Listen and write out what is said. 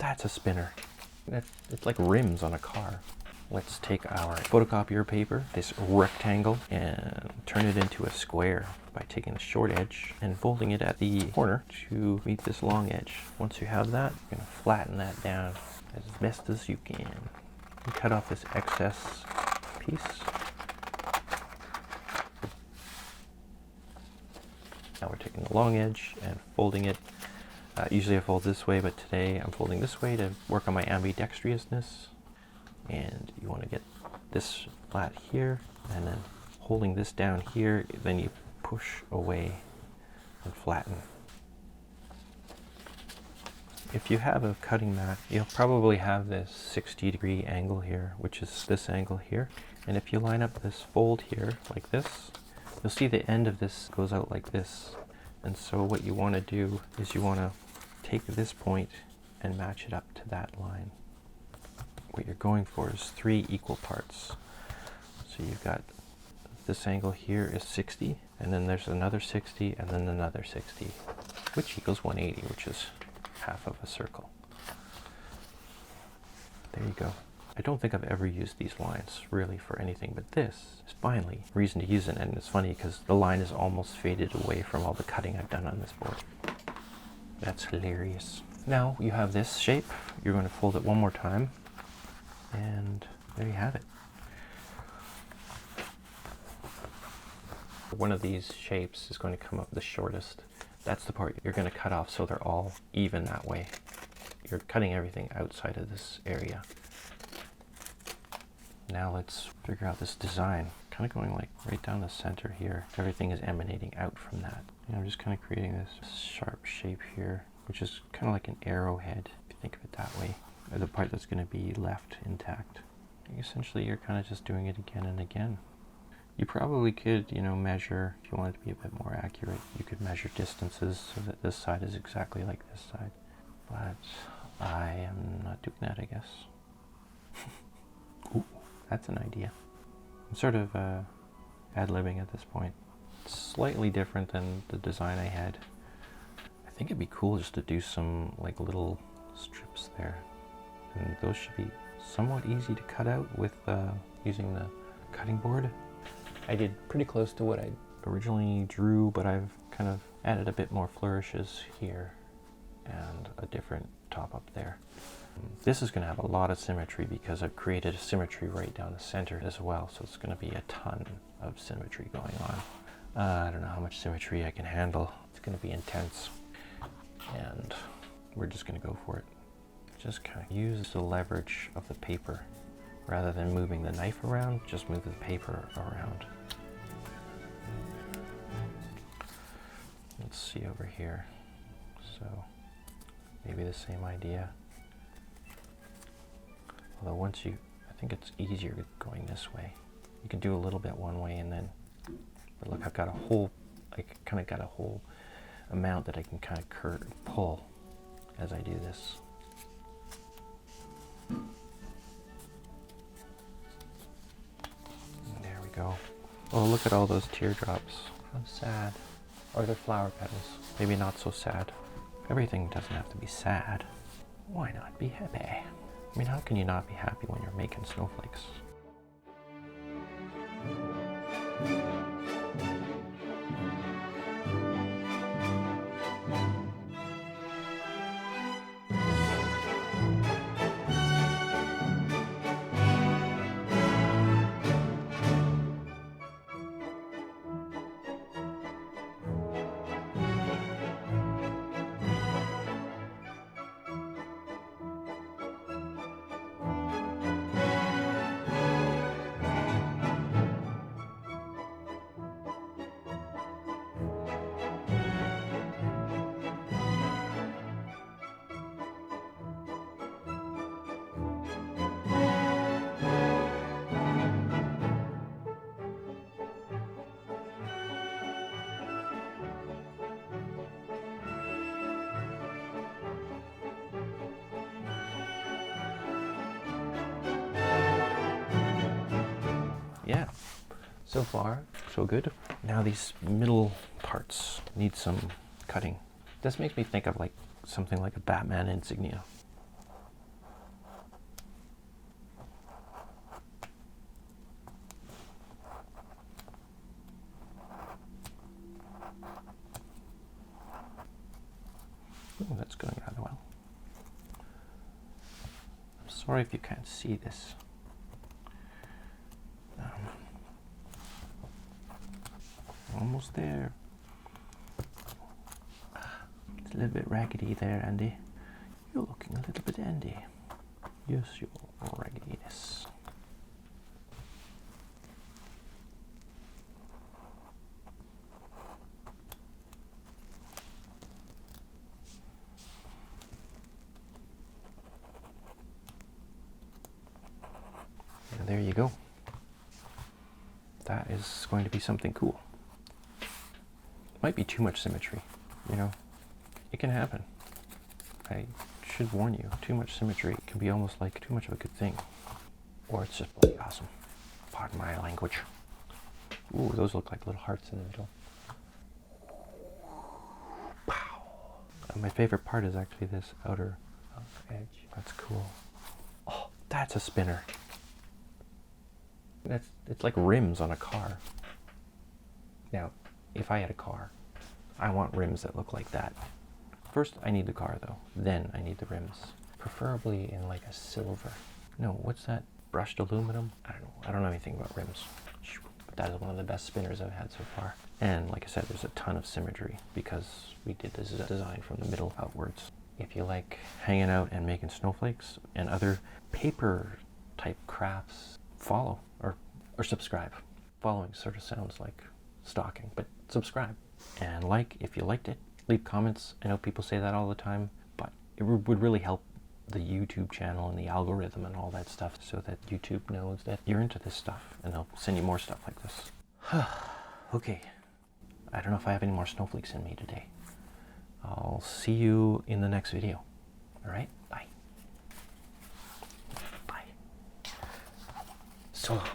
That's a spinner. It's like rims on a car. Let's take our photocopier paper, this rectangle, and turn it into a square by taking the short edge and folding it at the corner to meet this long edge. Once you have that, you're going to flatten that down as best as you can. And cut off this excess piece. Now we're taking the long edge and folding it. Usually I fold this way, but today I'm folding this way to work on my ambidextrousness. And you want to get this flat here, and then holding this down here, then you push away and flatten. If you have a cutting mat, you'll probably have this 60-degree angle here, which is this angle here. And if you line up this fold here like this, you'll see the end of this goes out like this. And so what you want to do is you want to take this point and match it up to that line. What you're going for is 3 equal parts. So you've got this angle here is 60, and then there's another 60, and then another 60, which equals 180, which is half of a circle. There you go. I don't think I've ever used these lines really for anything, but this is finally a reason to use it. And it's funny because the line is almost faded away from all the cutting I've done on this board. That's hilarious. Now you have this shape. You're going to fold it one more time. And there you have it. One of these shapes is going to come up the shortest. That's the part you're going to cut off so they're all even that way. You're cutting everything outside of this area. Now let's figure out this design. Kind of going like right down the center here. Everything is emanating out from that. I'm just kind of creating this sharp shape here, which is kind of like an arrowhead, if you think of it that way. The part that's going to be left intact. Essentially, you're kind of just doing it again and again. You probably could, measure, if you wanted to be a bit more accurate, you could measure distances so that this side is exactly like this side. But I am not doing that, I guess. Ooh, that's an idea. I'm sort of ad-libbing at this point. It's slightly different than the design I had. I think it'd be cool just to do some like little strips there. And those should be somewhat easy to cut out with using the cutting board. I did pretty close to what I originally drew, but I've kind of added a bit more flourishes here and a different top up there. This is going to have a lot of symmetry because I've created a symmetry right down the center as well, so it's going to be a ton of symmetry going on. I don't know how much symmetry I can handle. It's going to be intense, and we're just going to go for it. Just kind of use the leverage of the paper. Rather than moving the knife around, just move the paper around. Let's see over here. So maybe the same idea. Although I think it's easier going this way. You can do a little bit one way and then, but look, I've got I kind of got a whole amount that I can kind of pull as I do this. There we go. Oh, look at all those teardrops. How sad. Or they're flower petals. Maybe not so sad. Everything doesn't have to be sad. Why not be happy? I mean, how can you not be happy when you're making snowflakes? Yeah, so far, so good. Now these middle parts need some cutting. This makes me think of like something like a Batman insignia. Oh, that's going rather well. I'm sorry if you can't see this. Almost there. It's a little bit raggedy there, Andy. You're looking a little bit Andy. Yes, your raggediness. And there you go. That is going to be something cool. Might be too much symmetry, you know. It can happen. I should warn you, too much symmetry can be almost like too much of a good thing. Or it's just bloody awesome. Pardon my language. Ooh, those look like little hearts in the middle. Pow. My favorite part is actually this outer edge. That's cool. Oh, that's a spinner. It's like rims on a car. Now, if I had a car, I want rims that look like that. First, I need the car though. Then I need the rims. Preferably in like a silver. No, what's that? Brushed aluminum? I don't know anything about rims. But that is one of the best spinners I've had so far. And like I said, there's a ton of symmetry because we did this design from the middle outwards. If you like hanging out and making snowflakes and other paper type crafts, follow or subscribe. Following sort of sounds like stalking, but subscribe. And like if you liked it. Leave comments. I know people say that all the time, but it would really help the YouTube channel and the algorithm and all that stuff so that YouTube knows that you're into this stuff and they'll send you more stuff like this. Okay. I don't know if I have any more snowflakes in me today. I'll see you in the next video. All right? Bye. Bye. So long.